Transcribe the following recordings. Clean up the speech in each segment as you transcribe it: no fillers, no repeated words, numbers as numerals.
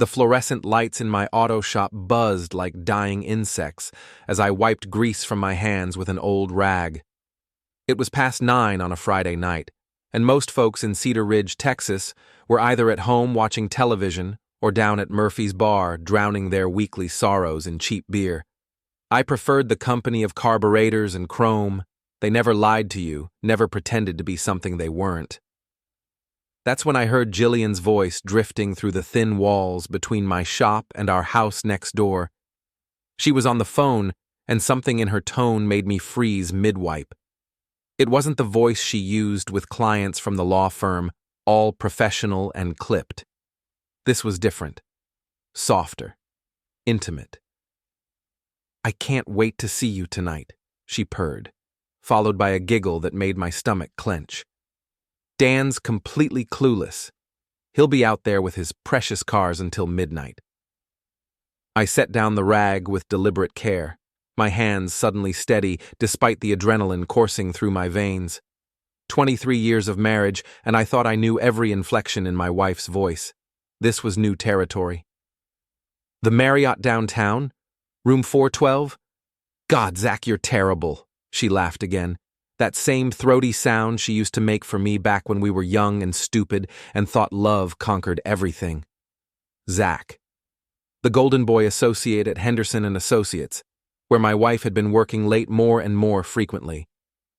The fluorescent lights in my auto shop buzzed like dying insects as I wiped grease from my hands with an old rag. It was past 9 on a Friday night, and most folks in Cedar Ridge, Texas, were either at home watching television or down at Murphy's Bar drowning their weekly sorrows in cheap beer. I preferred the company of carburetors and chrome. They never lied to you, never pretended to be something they weren't. That's when I heard Jillian's voice drifting through the thin walls between my shop and our house next door. She was on the phone, and something in her tone made me freeze mid-wipe. It wasn't the voice she used with clients from the law firm, all professional and clipped. This was different. Softer. Intimate. "I can't wait to see you tonight," she purred, followed by a giggle that made my stomach clench. "Dan's completely clueless. He'll be out there with his precious cars until midnight." I set down the rag with deliberate care, my hands suddenly steady despite the adrenaline coursing through my veins. 23 years of marriage, and I thought I knew every inflection in my wife's voice. This was new territory. "The Marriott downtown? Room 412? God, Zach, you're terrible," she laughed again. That same throaty sound she used to make for me back when we were young and stupid and thought love conquered everything. Zach. The golden boy associate at Henderson & Associates, where my wife had been working late more and more frequently.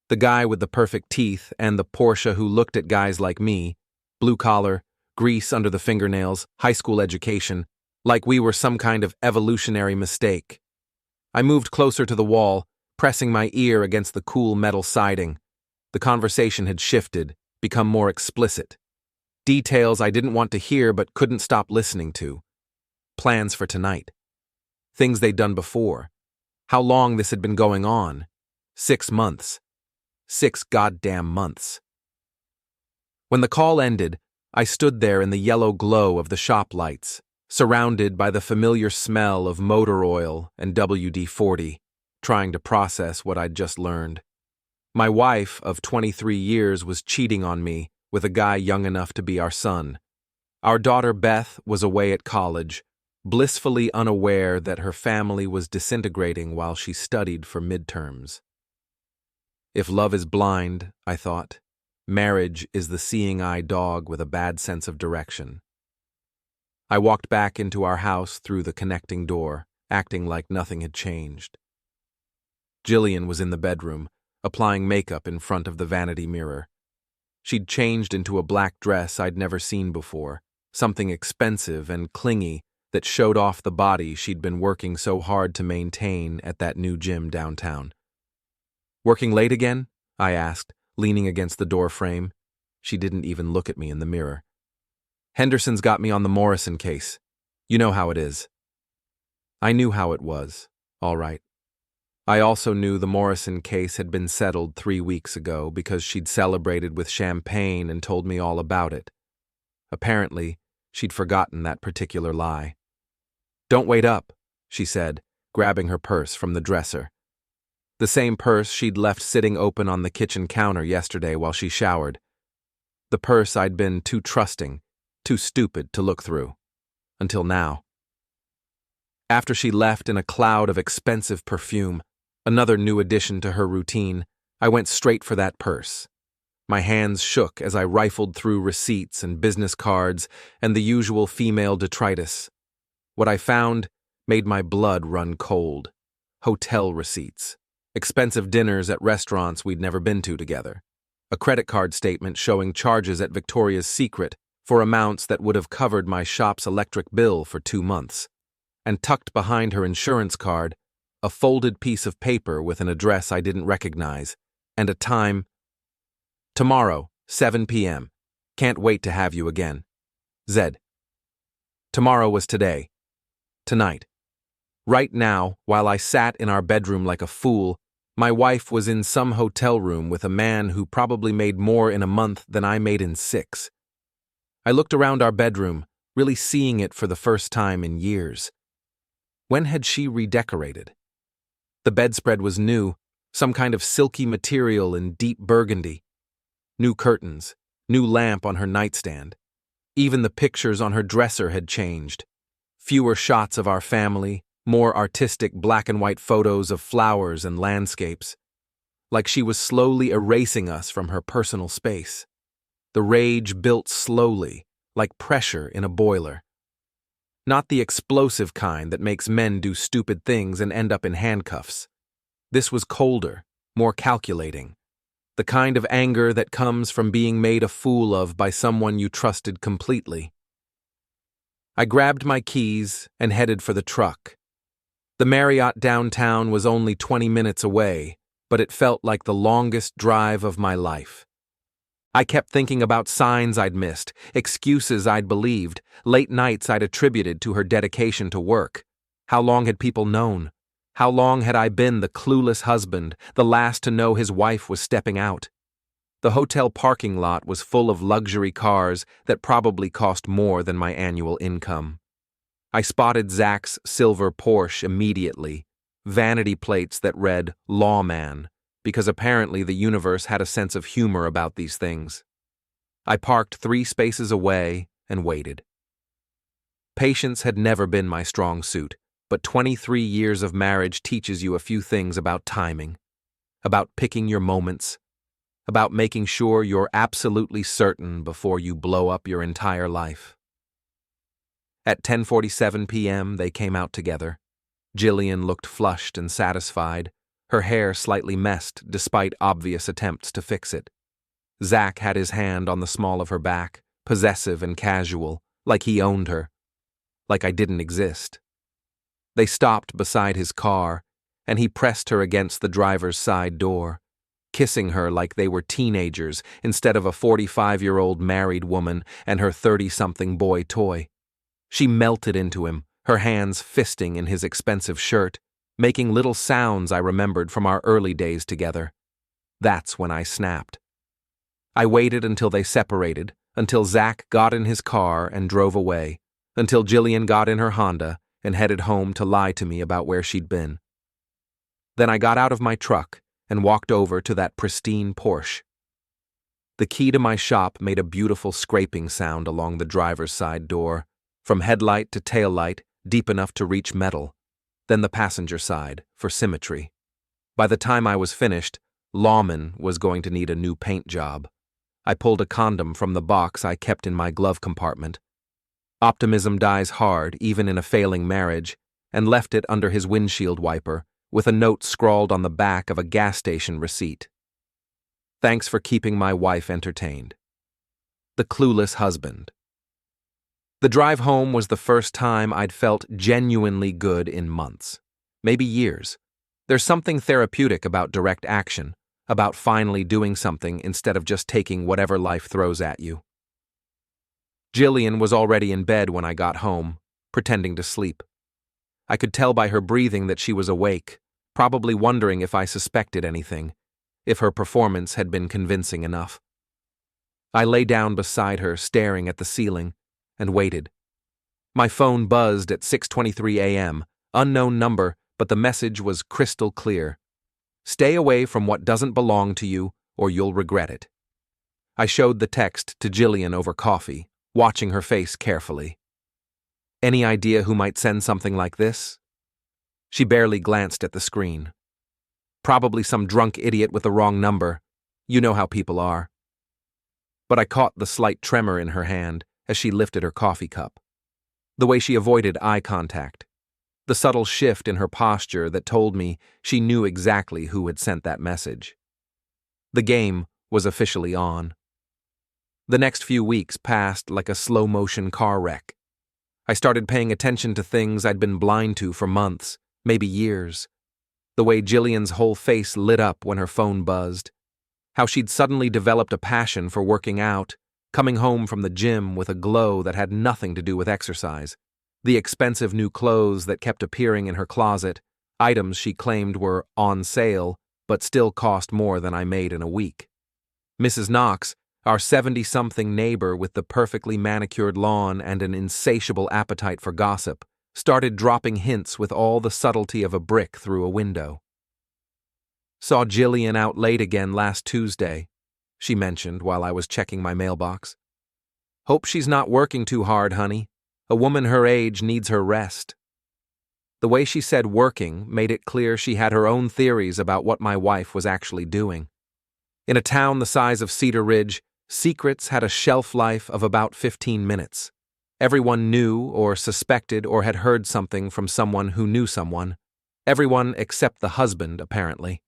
The guy with the perfect teeth and the Porsche who looked at guys like me, blue collar, grease under the fingernails, high school education, like we were some kind of evolutionary mistake. I moved closer to the wall, pressing my ear against the cool metal siding. The conversation had shifted, become more explicit. Details I didn't want to hear but couldn't stop listening to. Plans for tonight. Things they'd done before. How long this had been going on. 6 months. 6 goddamn months. When the call ended, I stood there in the yellow glow of the shop lights, surrounded by the familiar smell of motor oil and WD-40. Trying to process what I'd just learned. My wife of 23 years was cheating on me with a guy young enough to be our son. Our daughter Beth was away at college, blissfully unaware that her family was disintegrating while she studied for midterms. If love is blind, I thought, marriage is the seeing-eye dog with a bad sense of direction. I walked back into our house through the connecting door, acting like nothing had changed. Jillian was in the bedroom, applying makeup in front of the vanity mirror. She'd changed into a black dress I'd never seen before, something expensive and clingy that showed off the body she'd been working so hard to maintain at that new gym downtown. "Working late again?" I asked, leaning against the door frame. She didn't even look at me in the mirror. "Henderson's got me on the Morrison case. You know how it is." I knew how it was, all right. I also knew the Morrison case had been settled 3 weeks ago because she'd celebrated with champagne and told me all about it. Apparently, she'd forgotten that particular lie. "Don't wait up," she said, grabbing her purse from the dresser. The same purse she'd left sitting open on the kitchen counter yesterday while she showered. The purse I'd been too trusting, too stupid to look through. Until now. After she left in a cloud of expensive perfume, another new addition to her routine, I went straight for that purse. My hands shook as I rifled through receipts and business cards and the usual female detritus. What I found made my blood run cold. Hotel receipts. Expensive dinners at restaurants we'd never been to together. A credit card statement showing charges at Victoria's Secret for amounts that would have covered my shop's electric bill for 2 months. And tucked behind her insurance card, a folded piece of paper with an address I didn't recognize, and a time. "Tomorrow, 7 p.m. Can't wait to have you again. Zed." Tomorrow was today. Tonight. Right now, while I sat in our bedroom like a fool, my wife was in some hotel room with a man who probably made more in a month than I made in 6. I looked around our bedroom, really seeing it for the first time in years. When had she redecorated? The bedspread was new, some kind of silky material in deep burgundy. New curtains, new lamp on her nightstand. Even the pictures on her dresser had changed. Fewer shots of our family, more artistic black and white photos of flowers and landscapes. Like she was slowly erasing us from her personal space. The rage built slowly, like pressure in a boiler. Not the explosive kind that makes men do stupid things and end up in handcuffs. This was colder, more calculating. The kind of anger that comes from being made a fool of by someone you trusted completely. I grabbed my keys and headed for the truck. The Marriott downtown was only 20 minutes away, but it felt like the longest drive of my life. I kept thinking about signs I'd missed, excuses I'd believed, late nights I'd attributed to her dedication to work. How long had people known? How long had I been the clueless husband, the last to know his wife was stepping out? The hotel parking lot was full of luxury cars that probably cost more than my annual income. I spotted Zach's silver Porsche immediately, vanity plates that read "Lawman," because apparently the universe had a sense of humor about these things. I parked 3 spaces away and waited. Patience had never been my strong suit, but 23 years of marriage teaches you a few things about timing, about picking your moments, about making sure you're absolutely certain before you blow up your entire life. At 10:47 p.m., they came out together. Jillian looked flushed and satisfied, her hair slightly messed despite obvious attempts to fix it. Zach had his hand on the small of her back, possessive and casual, like he owned her, like I didn't exist. They stopped beside his car, and he pressed her against the driver's side door, kissing her like they were teenagers instead of a 45-year-old married woman and her 30-something boy toy. She melted into him, her hands fisting in his expensive shirt, making little sounds I remembered from our early days together. That's when I snapped. I waited until they separated, until Zach got in his car and drove away, until Jillian got in her Honda and headed home to lie to me about where she'd been. Then I got out of my truck and walked over to that pristine Porsche. The key to my shop made a beautiful scraping sound along the driver's side door, from headlight to taillight, deep enough to reach metal, then the passenger side, for symmetry. By the time I was finished, Lawman was going to need a new paint job. I pulled a condom from the box I kept in my glove compartment. Optimism dies hard, even in a failing marriage, and left it under his windshield wiper, with a note scrawled on the back of a gas station receipt. Thanks for keeping my wife entertained. The clueless husband. The drive home was the first time I'd felt genuinely good in months, maybe years. There's something therapeutic about direct action, about finally doing something instead of just taking whatever life throws at you. Jillian was already in bed when I got home, pretending to sleep. I could tell by her breathing that she was awake, probably wondering if I suspected anything, if her performance had been convincing enough. I lay down beside her, staring at the ceiling, and waited. My phone buzzed at 6:23 a.m., unknown number, but the message was crystal clear. Stay away from what doesn't belong to you, or you'll regret it. I showed the text to Jillian over coffee, watching her face carefully. Any idea who might send something like this? She barely glanced at the screen. Probably some drunk idiot with the wrong number. You know how people are. But I caught the slight tremor in her hand as she lifted her coffee cup. The way she avoided eye contact. The subtle shift in her posture that told me she knew exactly who had sent that message. The game was officially on. The next few weeks passed like a slow-motion car wreck. I started paying attention to things I'd been blind to for months, maybe years. The way Jillian's whole face lit up when her phone buzzed. How she'd suddenly developed a passion for working out, coming home from the gym with a glow that had nothing to do with exercise. The expensive new clothes that kept appearing in her closet, items she claimed were on sale, but still cost more than I made in a week. Mrs. Knox, our 70-something neighbor with the perfectly manicured lawn and an insatiable appetite for gossip, started dropping hints with all the subtlety of a brick through a window. Saw Jillian out late again last Tuesday, she mentioned while I was checking my mailbox. Hope she's not working too hard, honey. A woman her age needs her rest. The way she said working made it clear she had her own theories about what my wife was actually doing. In a town the size of Cedar Ridge, secrets had a shelf life of about 15 minutes. Everyone knew or suspected or had heard something from someone who knew someone. Everyone except the husband, apparently.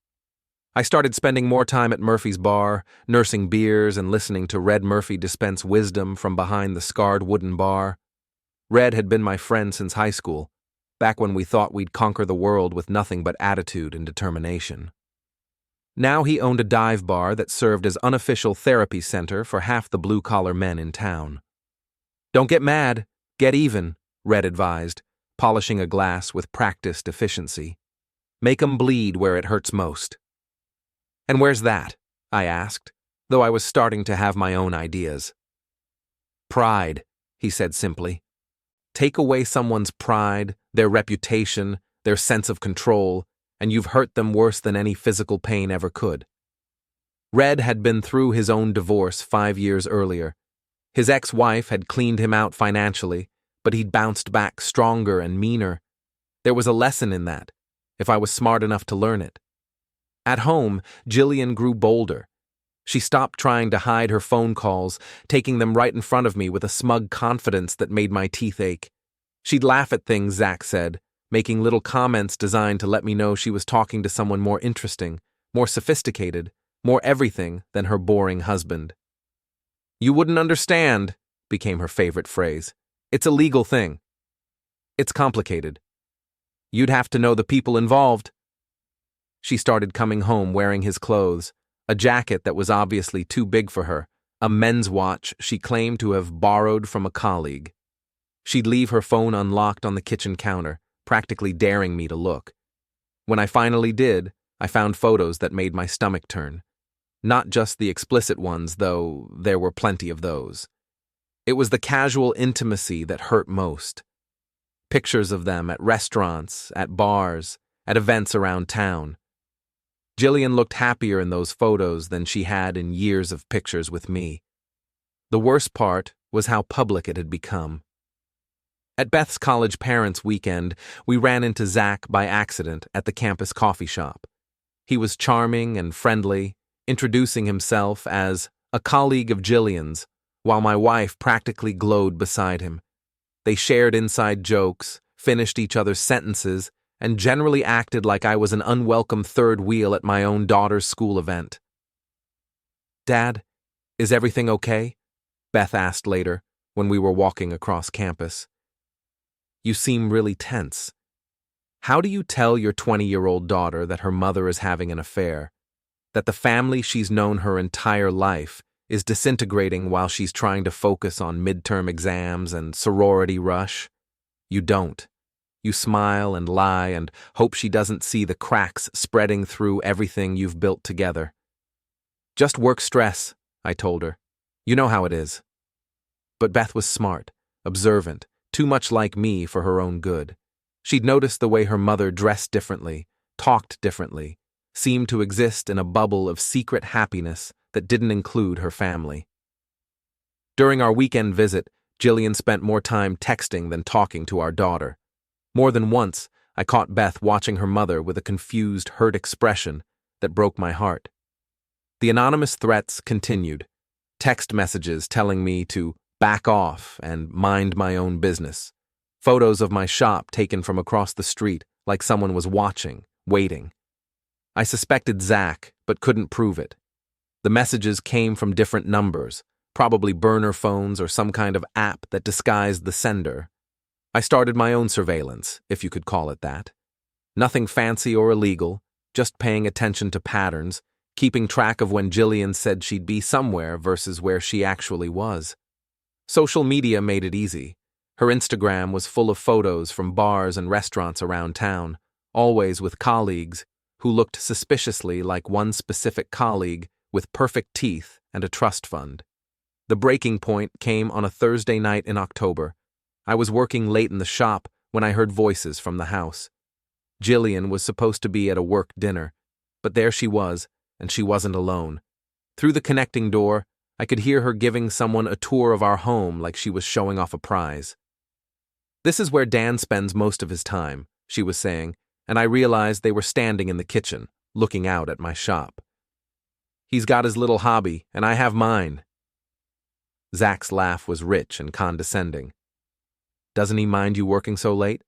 I started spending more time at Murphy's bar, nursing beers and listening to Red Murphy dispense wisdom from behind the scarred wooden bar. Red had been my friend since high school, back when we thought we'd conquer the world with nothing but attitude and determination. Now he owned a dive bar that served as unofficial therapy center for half the blue-collar men in town. "Don't get mad, get even," Red advised, polishing a glass with practiced efficiency. "Make 'em bleed where it hurts most." "And where's that?" I asked, though I was starting to have my own ideas. "Pride," he said simply. "Take away someone's pride, their reputation, their sense of control, and you've hurt them worse than any physical pain ever could." Red had been through his own divorce 5 years earlier. His ex-wife had cleaned him out financially, but he'd bounced back stronger and meaner. There was a lesson in that, if I was smart enough to learn it. At home, Jillian grew bolder. She stopped trying to hide her phone calls, taking them right in front of me with a smug confidence that made my teeth ache. She'd laugh at things Zach said, making little comments designed to let me know she was talking to someone more interesting, more sophisticated, more everything than her boring husband. "You wouldn't understand," became her favorite phrase. "It's a legal thing. It's complicated. You'd have to know the people involved." She started coming home wearing his clothes, a jacket that was obviously too big for her, a men's watch she claimed to have borrowed from a colleague. She'd leave her phone unlocked on the kitchen counter, practically daring me to look. When I finally did, I found photos that made my stomach turn. Not just the explicit ones, though there were plenty of those. It was the casual intimacy that hurt most. Pictures of them at restaurants, at bars, at events around town. Jillian looked happier in those photos than she had in years of pictures with me. The worst part was how public it had become. At Beth's college parents' weekend, we ran into Zach by accident at the campus coffee shop. He was charming and friendly, introducing himself as a colleague of Jillian's, while my wife practically glowed beside him. They shared inside jokes, finished each other's sentences, and generally acted like I was an unwelcome third wheel at my own daughter's school event. "Dad, is everything okay?" Beth asked later, when we were walking across campus. "You seem really tense. How do you tell your 20-year-old daughter that her mother is having an affair? That the family she's known her entire life is disintegrating while she's trying to focus on midterm exams and sorority rush? You don't. You smile and lie and hope she doesn't see the cracks spreading through everything you've built together. Just work stress, I told her. You know how it is. But Beth was smart, observant, too much like me for her own good. She'd noticed the way her mother dressed differently, talked differently, seemed to exist in a bubble of secret happiness that didn't include her family. During our weekend visit, Jillian spent more time texting than talking to our daughter. More than once, I caught Beth watching her mother with a confused, hurt expression that broke my heart. The anonymous threats continued, text messages telling me to back off and mind my own business, photos of my shop taken from across the street like someone was watching, waiting. I suspected Zach, but couldn't prove it. The messages came from different numbers, probably burner phones or some kind of app that disguised the sender. I started my own surveillance, if you could call it that. Nothing fancy or illegal, just paying attention to patterns, keeping track of when Jillian said she'd be somewhere versus where she actually was. Social media made it easy. Her Instagram was full of photos from bars and restaurants around town, always with colleagues who looked suspiciously like one specific colleague with perfect teeth and a trust fund. The breaking point came on a Thursday night in October. I was working late in the shop when I heard voices from the house. Jillian was supposed to be at a work dinner, but there she was, and she wasn't alone. Through the connecting door, I could hear her giving someone a tour of our home like she was showing off a prize. "This is where Dan spends most of his time," she was saying, and I realized they were standing in the kitchen, looking out at my shop. "He's got his little hobby, and I have mine." Zach's laugh was rich and condescending. "Doesn't he mind you working so late?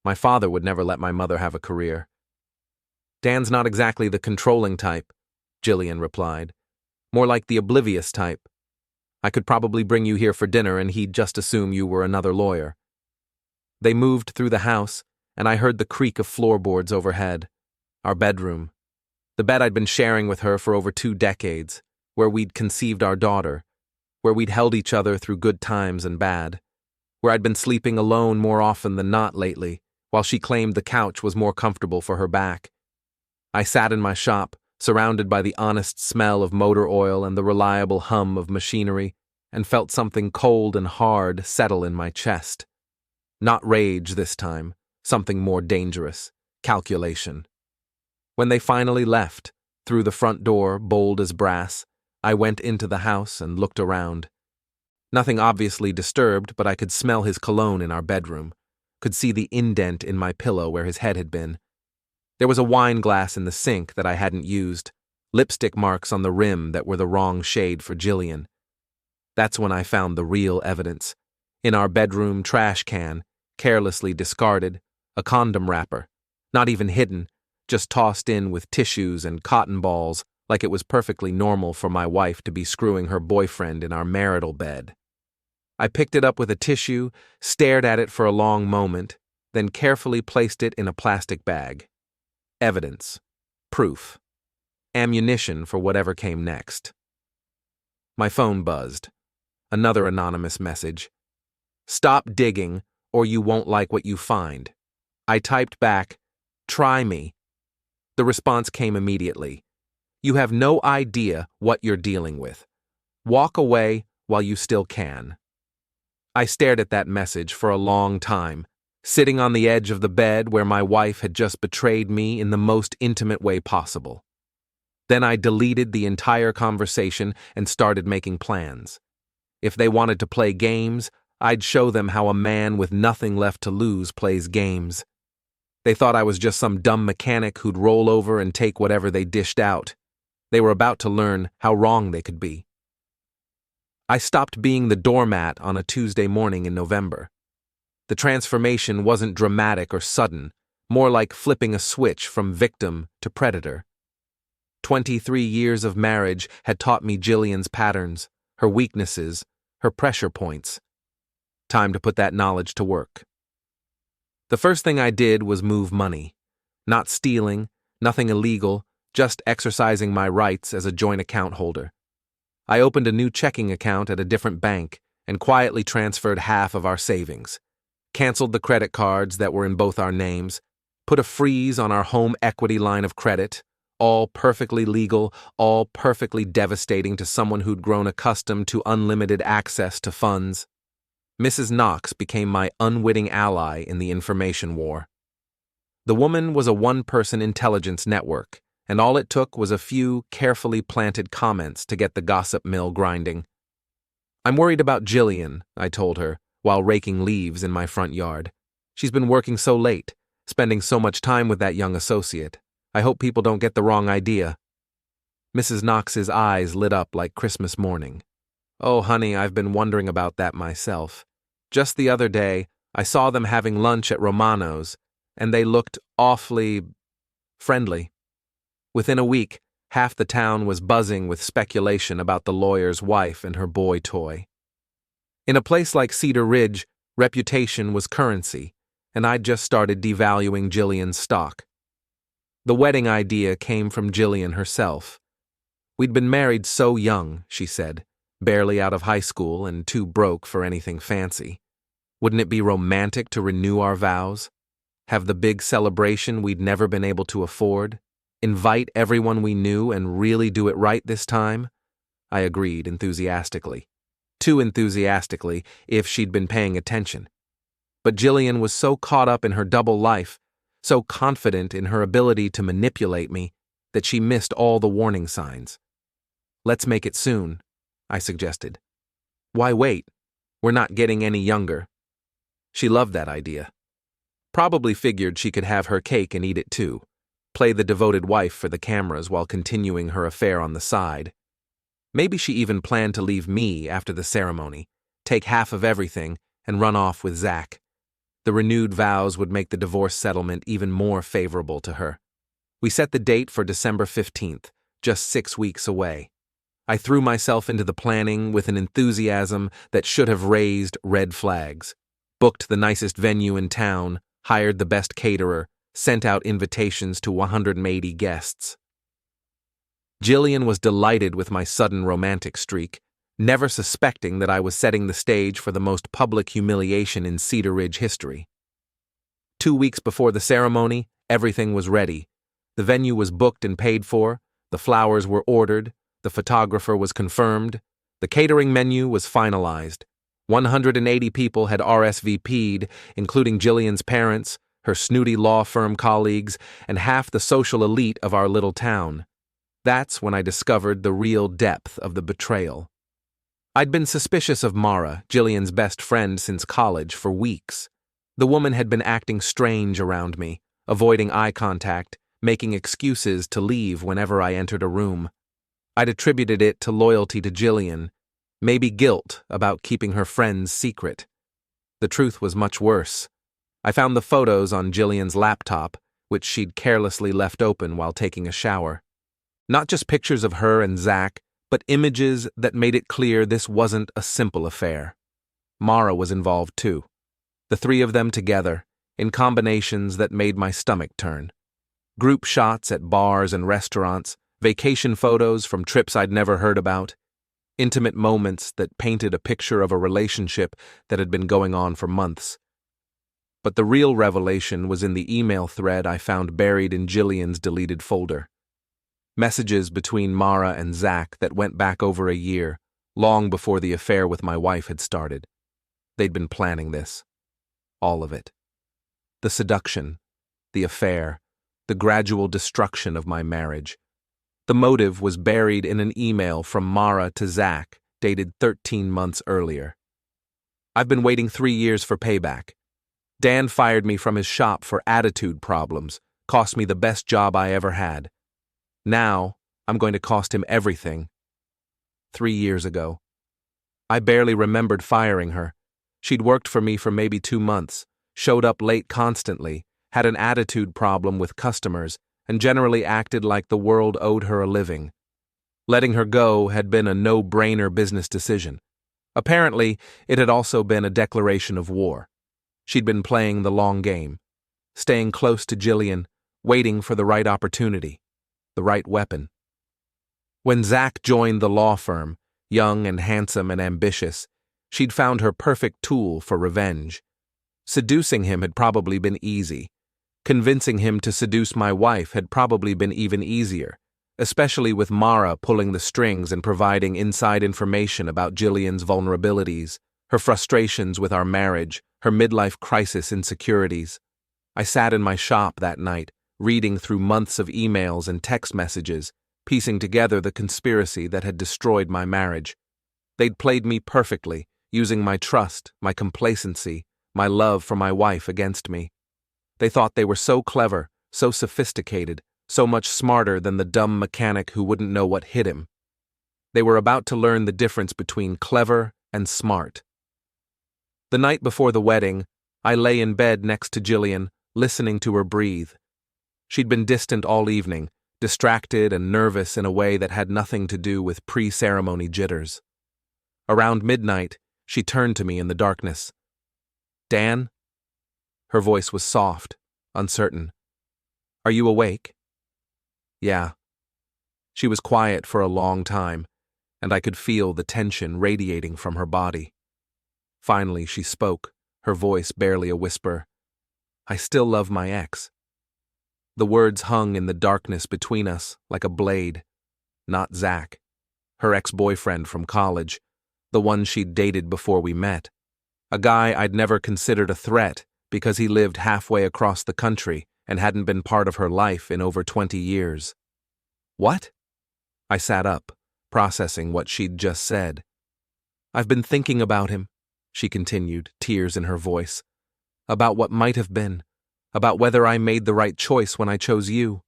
My father would never let my mother have a career." "Dan's not exactly the controlling type," Jillian replied. "More like the oblivious type. I could probably bring you here for dinner and he'd just assume you were another lawyer." They moved through the house, and I heard the creak of floorboards overhead. Our bedroom. The bed I'd been sharing with her for over 2 decades, where we'd conceived our daughter, where we'd held each other through good times and bad, where I'd been sleeping alone more often than not lately, while she claimed the couch was more comfortable for her back. I sat in my shop, surrounded by the honest smell of motor oil and the reliable hum of machinery, and felt something cold and hard settle in my chest. Not rage this time, something more dangerous, calculation. When they finally left, through the front door, bold as brass, I went into the house and looked around. Nothing obviously disturbed, but I could smell his cologne in our bedroom, could see the indent in my pillow where his head had been. There was a wine glass in the sink that I hadn't used, lipstick marks on the rim that were the wrong shade for Jillian. That's when I found the real evidence. In our bedroom trash can, carelessly discarded, a condom wrapper, not even hidden, just tossed in with tissues and cotton balls, like it was perfectly normal for my wife to be screwing her boyfriend in our marital bed. I picked it up with a tissue, stared at it for a long moment, then carefully placed it in a plastic bag. Evidence. Proof. Ammunition for whatever came next. My phone buzzed. Another anonymous message. "Stop digging, or you won't like what you find." I typed back, "Try me." The response came immediately. "You have no idea what you're dealing with. Walk away while you still can." I stared at that message for a long time, sitting on the edge of the bed where my wife had just betrayed me in the most intimate way possible. Then I deleted the entire conversation and started making plans. If they wanted to play games, I'd show them how a man with nothing left to lose plays games. They thought I was just some dumb mechanic who'd roll over and take whatever they dished out. They were about to learn how wrong they could be. I stopped being the doormat on a Tuesday morning in November. The transformation wasn't dramatic or sudden, more like flipping a switch from victim to predator. 23 years of marriage had taught me Jillian's patterns, her weaknesses, her pressure points. Time to put that knowledge to work. The first thing I did was move money. Not stealing, nothing illegal, just exercising my rights as a joint account holder. I opened a new checking account at a different bank and quietly transferred half of our savings, canceled the credit cards that were in both our names, put a freeze on our home equity line of credit, all perfectly legal, all perfectly devastating to someone who'd grown accustomed to unlimited access to funds. Mrs. Knox became my unwitting ally in the information war. The woman was a one-person intelligence network, and all it took was a few carefully planted comments to get the gossip mill grinding. "I'm worried about Jillian," I told her, while raking leaves in my front yard. "She's been working so late, spending so much time with that young associate. I hope people don't get the wrong idea." Mrs. Knox's eyes lit up like Christmas morning. "Oh, honey, I've been wondering about that myself. Just the other day, I saw them having lunch at Romano's, and they looked awfully friendly." Within a week, half the town was buzzing with speculation about the lawyer's wife and her boy toy. In a place like Cedar Ridge, reputation was currency, and I'd just started devaluing Jillian's stock. The wedding idea came from Jillian herself. "We'd been married so young," she said, "barely out of high school and too broke for anything fancy. Wouldn't it be romantic to renew our vows? Have the big celebration we'd never been able to afford? Invite everyone we knew and really do it right this time?" I agreed enthusiastically. Too enthusiastically if she'd been paying attention. But Jillian was so caught up in her double life, so confident in her ability to manipulate me, that she missed all the warning signs. "Let's make it soon," I suggested. "Why wait? We're not getting any younger." She loved that idea. Probably figured she could have her cake and eat it too, play the devoted wife for the cameras while continuing her affair on the side. Maybe she even planned to leave me after the ceremony, take half of everything, and run off with Zach. The renewed vows would make the divorce settlement even more favorable to her. We set the date for December 15th, just 6 weeks away. I threw myself into the planning with an enthusiasm that should have raised red flags. Booked the nicest venue in town, hired the best caterer, sent out invitations to 180 guests. Jillian was delighted with my sudden romantic streak, never suspecting that I was setting the stage for the most public humiliation in Cedar Ridge history. 2 weeks before the ceremony, everything was ready. The venue was booked and paid for, the flowers were ordered, the photographer was confirmed, the catering menu was finalized. 180 people had RSVP'd, including Jillian's parents, her snooty law firm colleagues, and half the social elite of our little town. That's when I discovered the real depth of the betrayal. I'd been suspicious of Mara, Jillian's best friend since college, for weeks. The woman had been acting strange around me, avoiding eye contact, making excuses to leave whenever I entered a room. I'd attributed it to loyalty to Jillian, maybe guilt about keeping her friend's secret. The truth was much worse. I found the photos on Jillian's laptop, which she'd carelessly left open while taking a shower. Not just pictures of her and Zach, but images that made it clear this wasn't a simple affair. Mara was involved too. The three of them together, in combinations that made my stomach turn. Group shots at bars and restaurants, vacation photos from trips I'd never heard about, intimate moments that painted a picture of a relationship that had been going on for months. But the real revelation was in the email thread I found buried in Jillian's deleted folder. Messages between Mara and Zach that went back over a year, long before the affair with my wife had started. They'd been planning this. All of it. The seduction, the affair, the gradual destruction of my marriage. The motive was buried in an email from Mara to Zach, dated 13 months earlier. I've been waiting 3 years for payback. Dan fired me from his shop for attitude problems, cost me the best job I ever had. Now, I'm going to cost him everything. 3 years ago. I barely remembered firing her. She'd worked for me for maybe 2 months, showed up late constantly, had an attitude problem with customers, and generally acted like the world owed her a living. Letting her go had been a no-brainer business decision. Apparently, it had also been a declaration of war. She'd been playing the long game, staying close to Jillian, waiting for the right opportunity, the right weapon. When Zach joined the law firm, young and handsome and ambitious, she'd found her perfect tool for revenge. Seducing him had probably been easy. Convincing him to seduce my wife had probably been even easier, especially with Mara pulling the strings and providing inside information about Jillian's vulnerabilities, her frustrations with our marriage, her midlife crisis insecurities. I sat in my shop that night, reading through months of emails and text messages, piecing together the conspiracy that had destroyed my marriage. They'd played me perfectly, using my trust, my complacency, my love for my wife against me. They thought they were so clever, so sophisticated, so much smarter than the dumb mechanic who wouldn't know what hit him. They were about to learn the difference between clever and smart. The night before the wedding, I lay in bed next to Jillian, listening to her breathe. She'd been distant all evening, distracted and nervous in a way that had nothing to do with pre-ceremony jitters. Around midnight, she turned to me in the darkness. "Dan?" Her voice was soft, uncertain. "Are you awake?" "Yeah." She was quiet for a long time, and I could feel the tension radiating from her body. Finally, she spoke, her voice barely a whisper. "I still love my ex." The words hung in the darkness between us like a blade. Not Zach, her ex-boyfriend from college, the one she'd dated before we met. A guy I'd never considered a threat because he lived halfway across the country and hadn't been part of her life in over 20 years. "What?" I sat up, processing what she'd just said. "I've been thinking about him," she continued, tears in her voice. about what might have been, about whether I made the right choice when I chose you.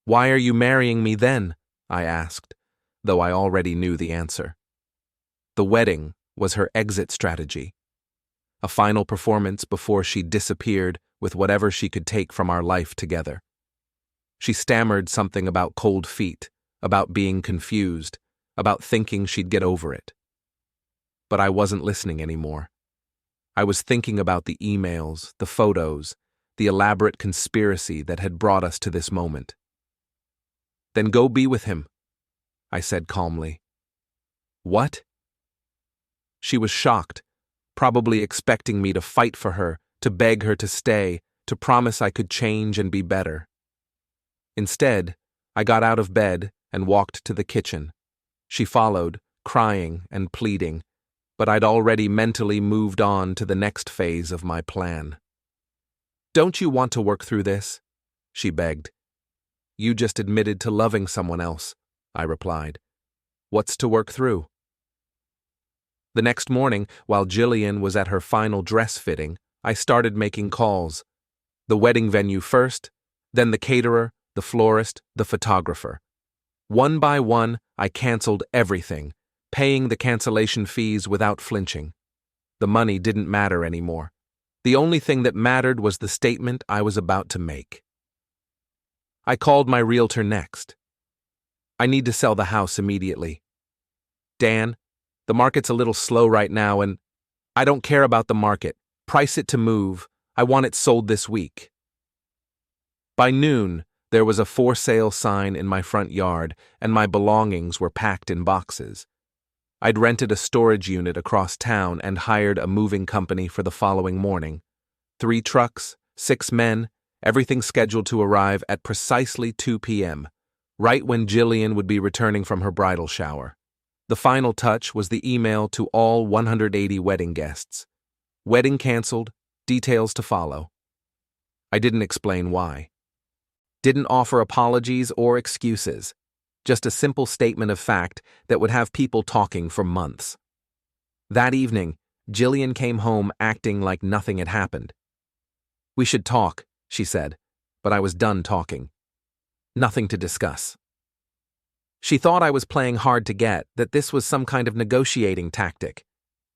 Why are you marrying me then? I asked, though I already knew the answer. The wedding was her exit strategy. A final performance before she disappeared with whatever she could take from our life together. She stammered something about cold feet, about being confused, about thinking she'd get over it. But I wasn't listening anymore. I was thinking about the emails, the photos, the elaborate conspiracy that had brought us to this moment. Then go be with him, I said calmly. What? She was shocked, probably expecting me to fight for her, to beg her to stay, to promise I could change and be better. Instead, I got out of bed and walked to the kitchen. She followed, crying and pleading, but I'd already mentally moved on to the next phase of my plan. Don't you want to work through this? She begged. You just admitted to loving someone else, I replied. What's to work through? The next morning, while Jillian was at her final dress fitting, I started making calls. The wedding venue first, then the caterer, the florist, the photographer. One by one, I canceled everything, paying the cancellation fees without flinching. The money didn't matter anymore. The only thing that mattered was the statement I was about to make. I called my realtor next. I need to sell the house immediately. Dan, the market's a little slow right now and I don't care about the market. Price it to move. I want it sold this week. By noon, there was a for sale sign in my front yard and my belongings were packed in boxes. I'd rented a storage unit across town and hired a moving company for the following morning. 3 trucks, 6 men, everything scheduled to arrive at precisely 2 p.m., right when Jillian would be returning from her bridal shower. The final touch was the email to all 180 wedding guests. Wedding canceled, details to follow. I didn't explain why. Didn't offer apologies or excuses. Just a simple statement of fact that would have people talking for months. That evening, Jillian came home acting like nothing had happened. We should talk, she said, but I was done talking. Nothing to discuss. She thought I was playing hard to get, that this was some kind of negotiating tactic.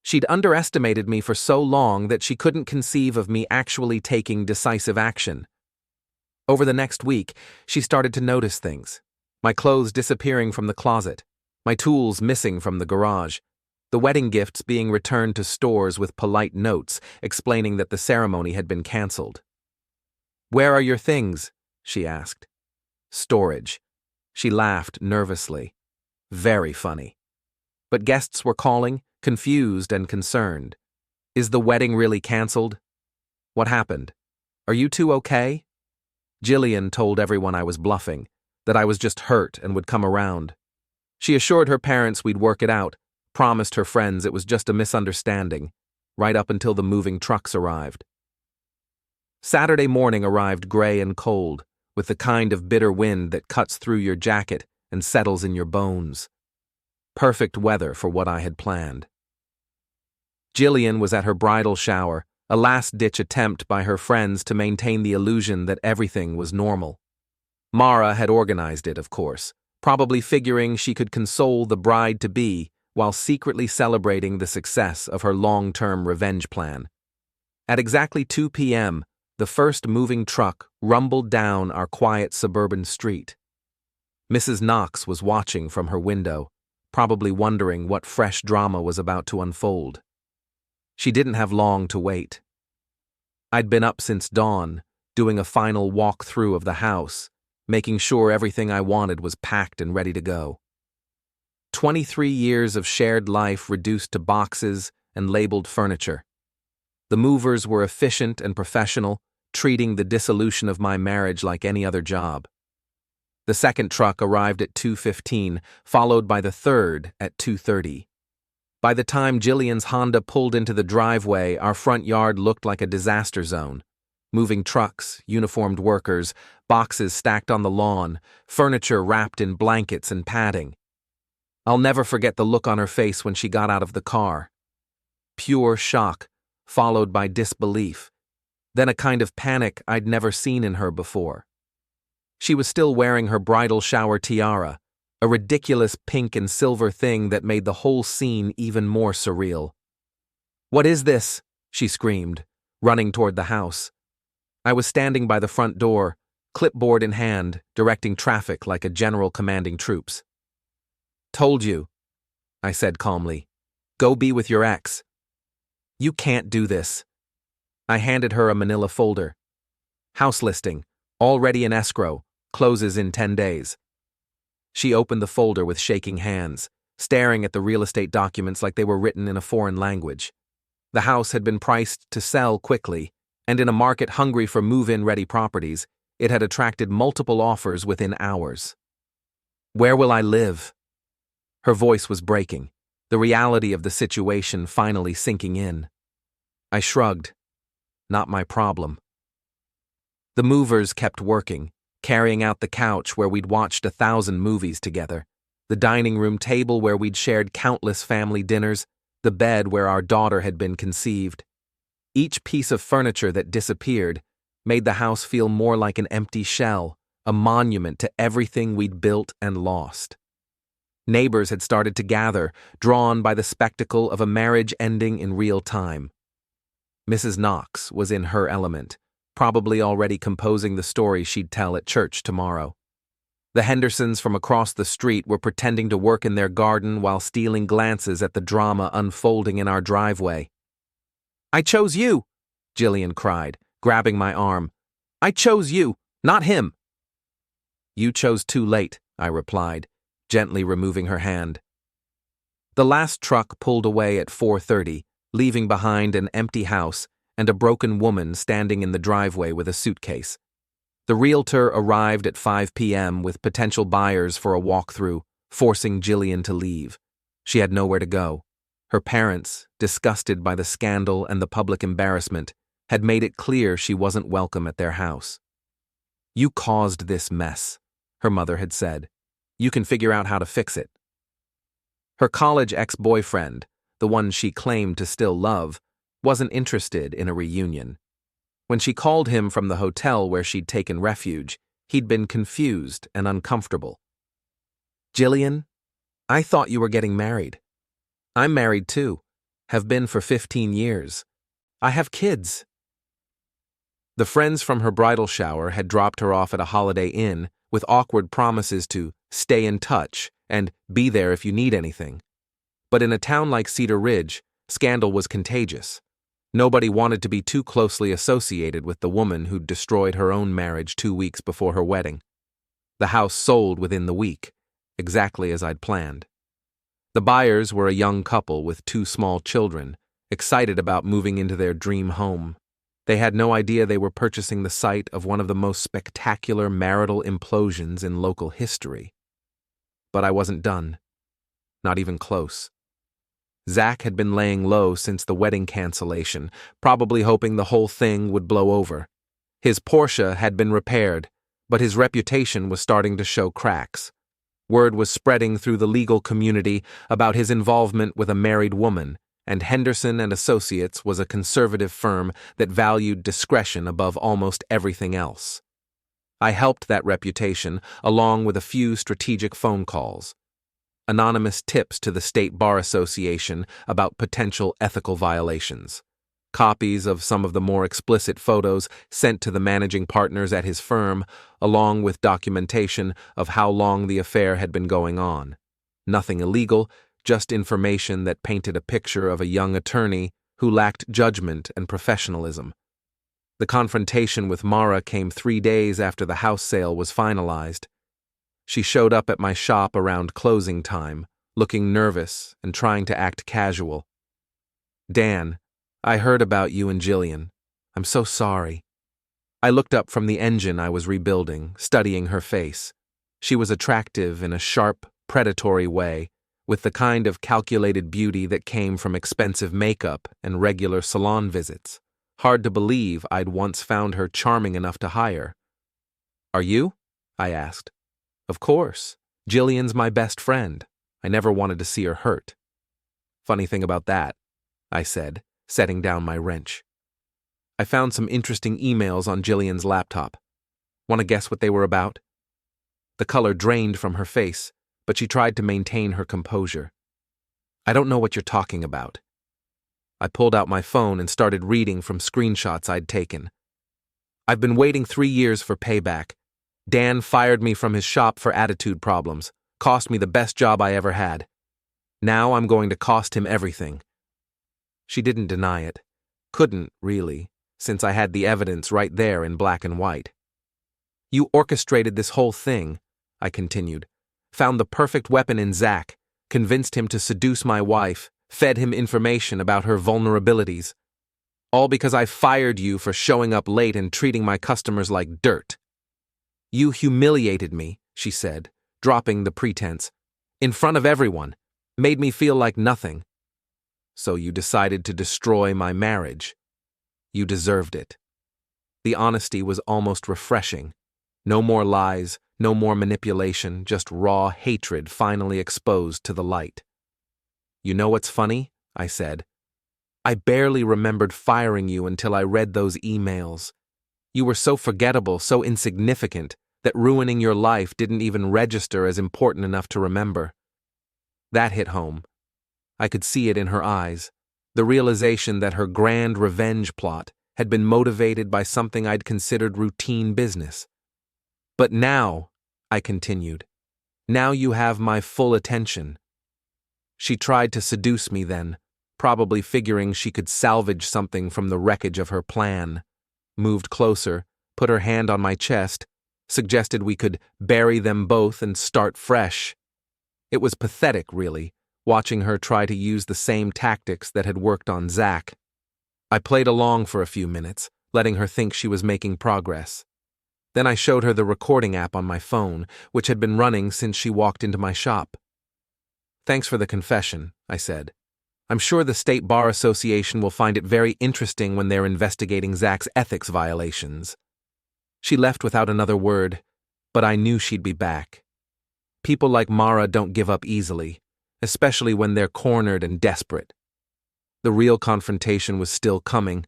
She'd underestimated me for so long that she couldn't conceive of me actually taking decisive action. Over the next week, she started to notice things. My clothes disappearing from the closet, my tools missing from the garage, the wedding gifts being returned to stores with polite notes explaining that the ceremony had been canceled. Where are your things? She asked. Storage. She laughed nervously. Very funny. But guests were calling, confused and concerned. Is the wedding really canceled? What happened? Are you two okay? Jillian told everyone I was bluffing, that I was just hurt and would come around. She assured her parents we'd work it out, promised her friends it was just a misunderstanding, right up until the moving trucks arrived. Saturday morning arrived gray and cold, with the kind of bitter wind that cuts through your jacket and settles in your bones. Perfect weather for what I had planned. Jillian was at her bridal shower, a last-ditch attempt by her friends to maintain the illusion that everything was normal. Mara had organized it, of course, probably figuring she could console the bride-to-be while secretly celebrating the success of her long-term revenge plan. At exactly 2 p.m., the first moving truck rumbled down our quiet suburban street. Mrs. Knox was watching from her window, probably wondering what fresh drama was about to unfold. She didn't have long to wait. I'd been up since dawn, doing a final walk-through of the house, making sure everything I wanted was packed and ready to go. 23 years of shared life reduced to boxes and labeled furniture. The movers were efficient and professional, treating the dissolution of my marriage like any other job. The second truck arrived at 2:15, followed by the third at 2:30. By the time Jillian's Honda pulled into the driveway, our front yard looked like a disaster zone. Moving trucks, uniformed workers, boxes stacked on the lawn, furniture wrapped in blankets and padding. I'll never forget the look on her face when she got out of the car. Pure shock, followed by disbelief, then a kind of panic I'd never seen in her before. She was still wearing her bridal shower tiara, a ridiculous pink and silver thing that made the whole scene even more surreal. "What is this?" she screamed, running toward the house. I was standing by the front door, clipboard in hand, directing traffic like a general commanding troops. "Told you," I said calmly. "Go be with your ex." "You can't do this." I handed her a manila folder. "House listing, already in escrow, closes in 10 days. She opened the folder with shaking hands, staring at the real estate documents like they were written in a foreign language. The house had been priced to sell quickly, and in a market hungry for move-in ready properties, it had attracted multiple offers within hours. "Where will I live?" Her voice was breaking, the reality of the situation finally sinking in. I shrugged. Not my problem. The movers kept working, carrying out the couch where we'd watched 1,000 movies together, the dining room table where we'd shared countless family dinners, the bed where our daughter had been conceived. Each piece of furniture that disappeared made the house feel more like an empty shell, a monument to everything we'd built and lost. Neighbors had started to gather, drawn by the spectacle of a marriage ending in real time. Mrs. Knox was in her element, probably already composing the story she'd tell at church tomorrow. The Hendersons from across the street were pretending to work in their garden while stealing glances at the drama unfolding in our driveway. "I chose you!" Jillian cried, grabbing my arm. "I chose you, not him!" "You chose too late," I replied, gently removing her hand. The last truck pulled away at 4:30, leaving behind an empty house and a broken woman standing in the driveway with a suitcase. The realtor arrived at 5 p.m. with potential buyers for a walkthrough, forcing Jillian to leave. She had nowhere to go. Her parents, disgusted by the scandal and the public embarrassment, had made it clear she wasn't welcome at their house. "You caused this mess," her mother had said. "You can figure out how to fix it." Her college ex-boyfriend, the one she claimed to still love, wasn't interested in a reunion. When she called him from the hotel where she'd taken refuge, he'd been confused and uncomfortable. "Jillian, I thought you were getting married." "I'm married too. Have been for 15 years. I have kids." The friends from her bridal shower had dropped her off at a Holiday Inn with awkward promises to stay in touch and be there if you need anything. But in a town like Cedar Ridge, scandal was contagious. Nobody wanted to be too closely associated with the woman who'd destroyed her own marriage 2 weeks before her wedding. The house sold within the week, exactly as I'd planned. The buyers were a young couple with 2 small children, excited about moving into their dream home. They had no idea they were purchasing the site of one of the most spectacular marital implosions in local history. But I wasn't done. Not even close. Zach had been laying low since the wedding cancellation, probably hoping the whole thing would blow over. His Porsche had been repaired, but his reputation was starting to show cracks. Word was spreading through the legal community about his involvement with a married woman, and Henderson and Associates was a conservative firm that valued discretion above almost everything else. I helped that reputation, along with a few strategic phone calls. Anonymous tips to the State Bar Association about potential ethical violations. Copies of some of the more explicit photos sent to the managing partners at his firm, along with documentation of how long the affair had been going on. Nothing illegal, just information that painted a picture of a young attorney who lacked judgment and professionalism. The confrontation with Mara came 3 days after the house sale was finalized. She showed up at my shop around closing time, looking nervous and trying to act casual. "Dan, I heard about you and Jillian. I'm so sorry." I looked up from the engine I was rebuilding, studying her face. She was attractive in a sharp, predatory way, with the kind of calculated beauty that came from expensive makeup and regular salon visits. Hard to believe I'd once found her charming enough to hire. "Are you?" I asked. "Of course. Jillian's my best friend. I never wanted to see her hurt." "Funny thing about that," I said, setting down my wrench. I found some interesting emails on Jillian's laptop. Want to guess what they were about? The color drained from her face, but she tried to maintain her composure. I don't know what you're talking about. I pulled out my phone and started reading from screenshots I'd taken. I've been waiting 3 years for payback. Dan fired me from his shop for attitude problems, cost me the best job I ever had. Now I'm going to cost him everything. She didn't deny it. Couldn't, really, since I had the evidence right there in black and white. You orchestrated this whole thing, I continued. Found the perfect weapon in Zach, convinced him to seduce my wife, fed him information about her vulnerabilities. All because I fired you for showing up late and treating my customers like dirt. You humiliated me, she said, dropping the pretense. In front of everyone. Made me feel like nothing. So you decided to destroy my marriage. You deserved it. The honesty was almost refreshing. No more lies, no more manipulation, just raw hatred finally exposed to the light. You know what's funny? I said. I barely remembered firing you until I read those emails. You were so forgettable, so insignificant, that ruining your life didn't even register as important enough to remember. That hit home. I could see it in her eyes, the realization that her grand revenge plot had been motivated by something I'd considered routine business. But now, I continued, now you have my full attention. She tried to seduce me then, probably figuring she could salvage something from the wreckage of her plan. Moved closer, put her hand on my chest, suggested we could bury them both and start fresh. It was pathetic, really, watching her try to use the same tactics that had worked on Zach. I played along for a few minutes, letting her think she was making progress. Then I showed her the recording app on my phone, which had been running since she walked into my shop. Thanks for the confession, I said. I'm sure the State Bar Association will find it very interesting when they're investigating Zach's ethics violations. She left without another word, but I knew she'd be back. People like Mara don't give up easily, especially when they're cornered and desperate. The real confrontation was still coming.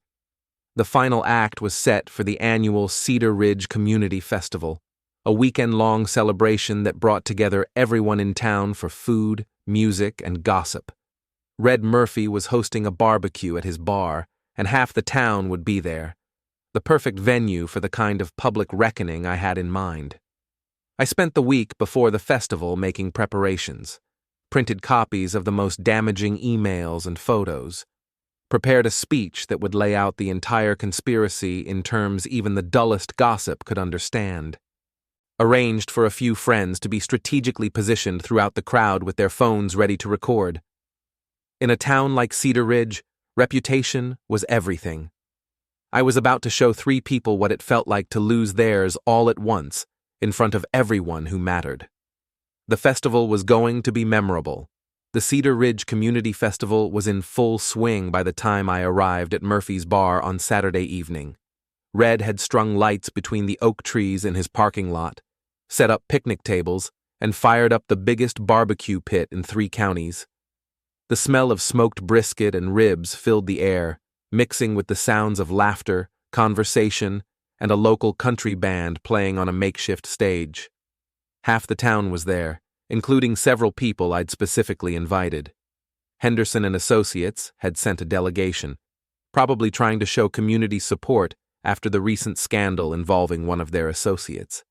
The final act was set for the annual Cedar Ridge Community Festival, a weekend-long celebration that brought together everyone in town for food, music, and gossip. Red Murphy was hosting a barbecue at his bar, and half the town would be there. The perfect venue for the kind of public reckoning I had in mind. I spent the week before the festival making preparations, printed copies of the most damaging emails and photos, prepared a speech that would lay out the entire conspiracy in terms even the dullest gossip could understand, arranged for a few friends to be strategically positioned throughout the crowd with their phones ready to record. In a town like Cedar Ridge, reputation was everything. I was about to show 3 people what it felt like to lose theirs all at once, in front of everyone who mattered. The festival was going to be memorable. The Cedar Ridge Community Festival was in full swing by the time I arrived at Murphy's bar on Saturday evening. Red had strung lights between the oak trees in his parking lot, set up picnic tables, and fired up the biggest barbecue pit in 3 counties. The smell of smoked brisket and ribs filled the air, mixing with the sounds of laughter, conversation, and a local country band playing on a makeshift stage. Half the town was there, including several people I'd specifically invited. Henderson and Associates had sent a delegation, probably trying to show community support after the recent scandal involving one of their associates.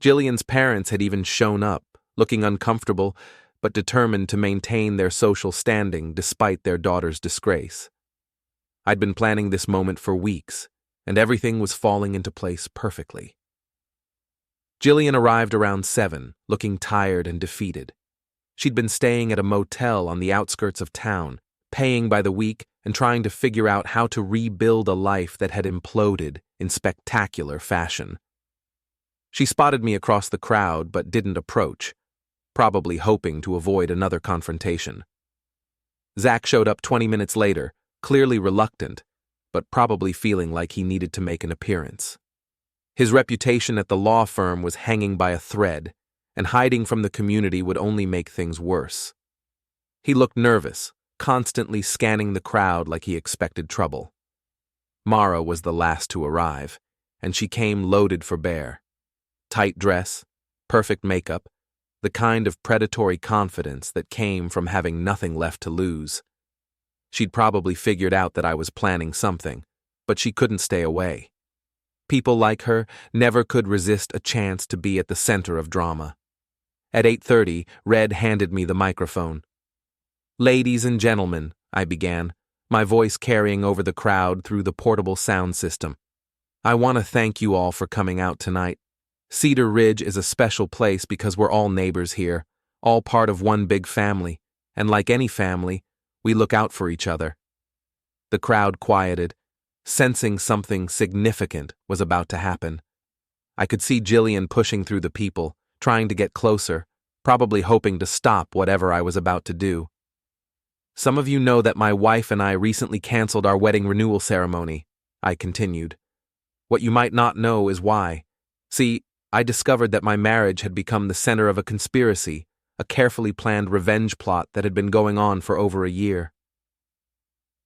Jillian's parents had even shown up, looking uncomfortable, but determined to maintain their social standing despite their daughter's disgrace. I'd been planning this moment for weeks, and everything was falling into place perfectly. Jillian arrived around 7, looking tired and defeated. She'd been staying at a motel on the outskirts of town, paying by the week and trying to figure out how to rebuild a life that had imploded in spectacular fashion. She spotted me across the crowd but didn't approach, probably hoping to avoid another confrontation. Zach showed up 20 minutes later, clearly reluctant, but probably feeling like he needed to make an appearance. His reputation at the law firm was hanging by a thread, and hiding from the community would only make things worse. He looked nervous, constantly scanning the crowd like he expected trouble. Mara was the last to arrive, and she came loaded for bear. Tight dress, perfect makeup, the kind of predatory confidence that came from having nothing left to lose. She'd probably figured out that I was planning something, but she couldn't stay away. People like her never could resist a chance to be at the center of drama. At 8:30, Red handed me the microphone. "Ladies and gentlemen," I began, my voice carrying over the crowd through the portable sound system. "I want to thank you all for coming out tonight. Cedar Ridge is a special place because we're all neighbors here, all part of one big family, and like any family, we look out for each other." The crowd quieted, sensing something significant was about to happen. I could see Jillian pushing through the people, trying to get closer, probably hoping to stop whatever I was about to do. "Some of you know that my wife and I recently canceled our wedding renewal ceremony," I continued. "What you might not know is why. See, I discovered that my marriage had become the center of a conspiracy, a carefully planned revenge plot that had been going on for over a year."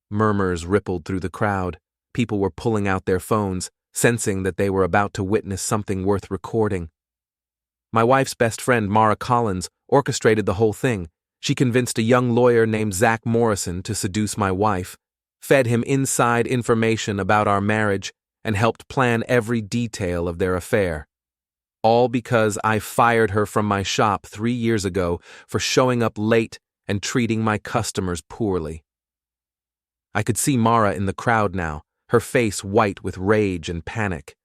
Murmurs rippled through the crowd. People were pulling out their phones, sensing that they were about to witness something worth recording. My wife's best friend, Mara Collins, orchestrated the whole thing. She convinced a young lawyer named Zach Morrison to seduce my wife, fed him inside information about our marriage, and helped plan every detail of their affair. All because I fired her from my shop 3 years ago for showing up late and treating my customers poorly. I could see Mara in the crowd now, her face white with rage and panic.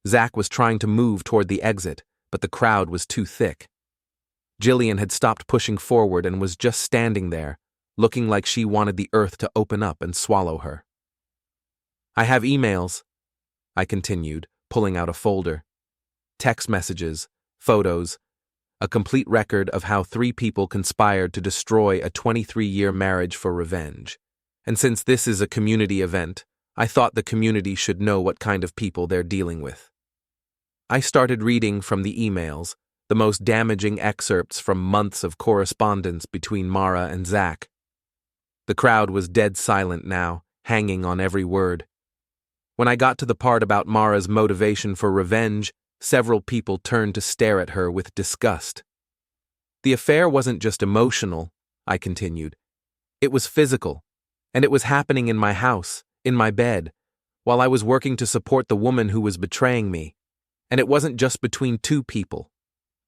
Zach was trying to move toward the exit, but the crowd was too thick. Jillian had stopped pushing forward and was just standing there, looking like she wanted the earth to open up and swallow her. "I have emails," I continued, pulling out a folder. Text messages, photos, a complete record of how 3 people conspired to destroy a 23-year marriage for revenge. And since this is a community event, I thought the community should know what kind of people they're dealing with. I started reading from the emails, the most damaging excerpts from months of correspondence between Mara and Zach. The crowd was dead silent now, hanging on every word. When I got to the part about Mara's motivation for revenge, several people turned to stare at her with disgust. "The affair wasn't just emotional," I continued. "It was physical, and it was happening in my house, in my bed, while I was working to support the woman who was betraying me. And it wasn't just between 2 people.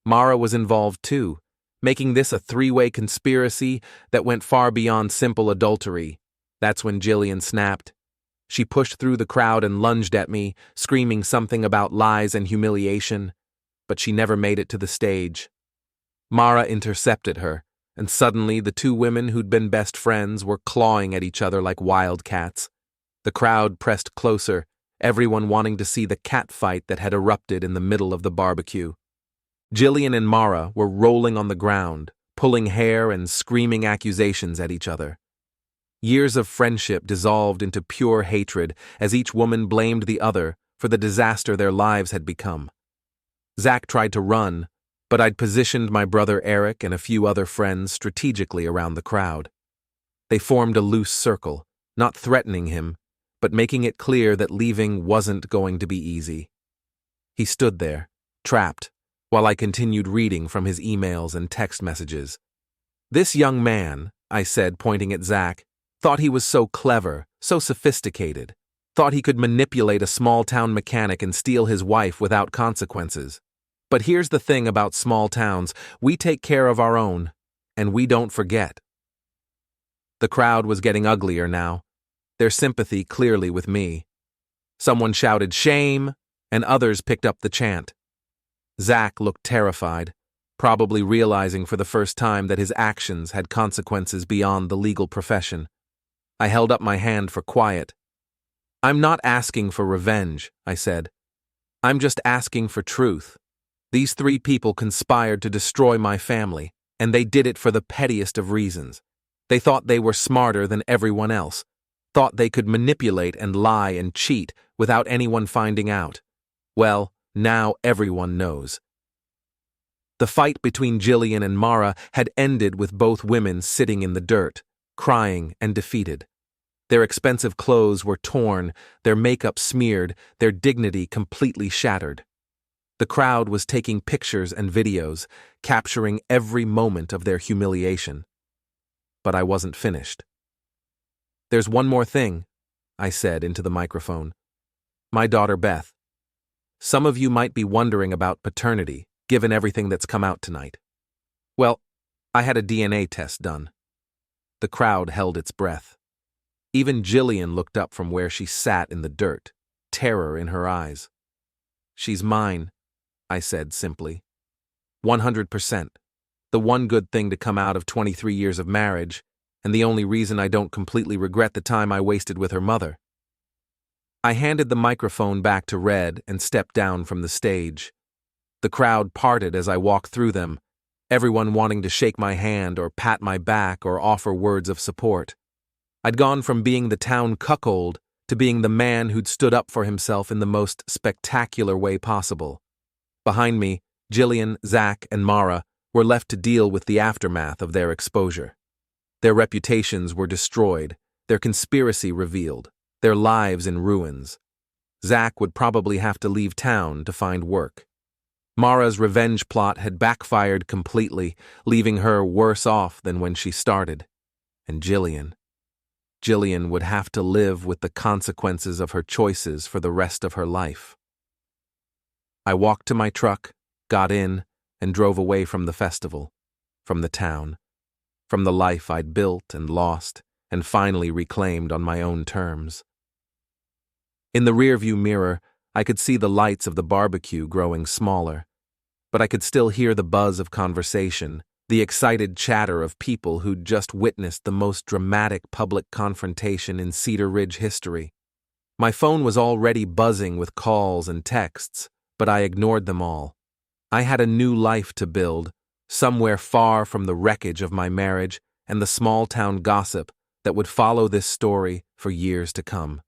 Mara was involved too, making this a 3-way conspiracy that went far beyond simple adultery." That's when Jillian snapped. She pushed through the crowd and lunged at me, screaming something about lies and humiliation, but she never made it to the stage. Mara intercepted her, and suddenly the 2 women who'd been best friends were clawing at each other like wildcats. The crowd pressed closer, everyone wanting to see the cat fight that had erupted in the middle of the barbecue. Jillian and Mara were rolling on the ground, pulling hair and screaming accusations at each other. Years of friendship dissolved into pure hatred as each woman blamed the other for the disaster their lives had become. Zach tried to run, but I'd positioned my brother Eric and a few other friends strategically around the crowd. They formed a loose circle, not threatening him, but making it clear that leaving wasn't going to be easy. He stood there, trapped, while I continued reading from his emails and text messages. "This young man," I said, pointing at Zach, "thought he was so clever, so sophisticated, thought he could manipulate a small-town mechanic and steal his wife without consequences. But here's the thing about small towns, we take care of our own, and we don't forget." The crowd was getting uglier now, their sympathy clearly with me. Someone shouted, "Shame!" and others picked up the chant. Zach looked terrified, probably realizing for the first time that his actions had consequences beyond the legal profession. I held up my hand for quiet. "I'm not asking for revenge," I said. "I'm just asking for truth. These 3 people conspired to destroy my family, and they did it for the pettiest of reasons. They thought they were smarter than everyone else, thought they could manipulate and lie and cheat without anyone finding out. Well, now everyone knows." The fight between Jillian and Mara had ended with both women sitting in the dirt, crying and defeated. Their expensive clothes were torn, their makeup smeared, their dignity completely shattered. The crowd was taking pictures and videos, capturing every moment of their humiliation. But I wasn't finished. "There's one more thing," I said into the microphone. "My daughter Beth. Some of you might be wondering about paternity, given everything that's come out tonight. Well, I had a DNA test done." The crowd held its breath. Even Jillian looked up from where she sat in the dirt, terror in her eyes. "She's mine," I said simply. 100%. The one good thing to come out of 23 years of marriage, and the only reason I don't completely regret the time I wasted with her mother. I handed the microphone back to Red and stepped down from the stage. The crowd parted as I walked through them, everyone wanting to shake my hand or pat my back or offer words of support. I'd gone from being the town cuckold to being the man who'd stood up for himself in the most spectacular way possible. Behind me, Jillian, Zach, and Mara were left to deal with the aftermath of their exposure. Their reputations were destroyed, their conspiracy revealed, their lives in ruins. Zach would probably have to leave town to find work. Mara's revenge plot had backfired completely, leaving her worse off than when she started. And Jillian would have to live with the consequences of her choices for the rest of her life. I walked to my truck, got in, and drove away from the festival, from the town, from the life I'd built and lost, and finally reclaimed on my own terms. In the rearview mirror, I could see the lights of the barbecue growing smaller, but I could still hear the buzz of conversation, the excited chatter of people who'd just witnessed the most dramatic public confrontation in Cedar Ridge history. My phone was already buzzing with calls and texts, but I ignored them all. I had a new life to build, somewhere far from the wreckage of my marriage and the small-town gossip that would follow this story for years to come.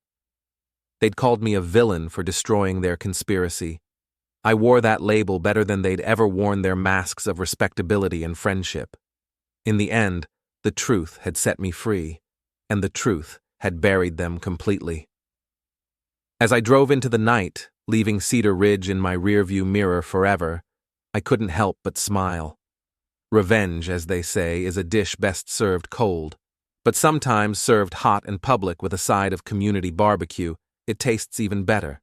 They'd called me a villain for destroying their conspiracy. I wore that label better than they'd ever worn their masks of respectability and friendship. In the end, the truth had set me free, and the truth had buried them completely. As I drove into the night, leaving Cedar Ridge in my rearview mirror forever, I couldn't help but smile. Revenge, as they say, is a dish best served cold, but sometimes served hot in public with a side of community barbecue, it tastes even better.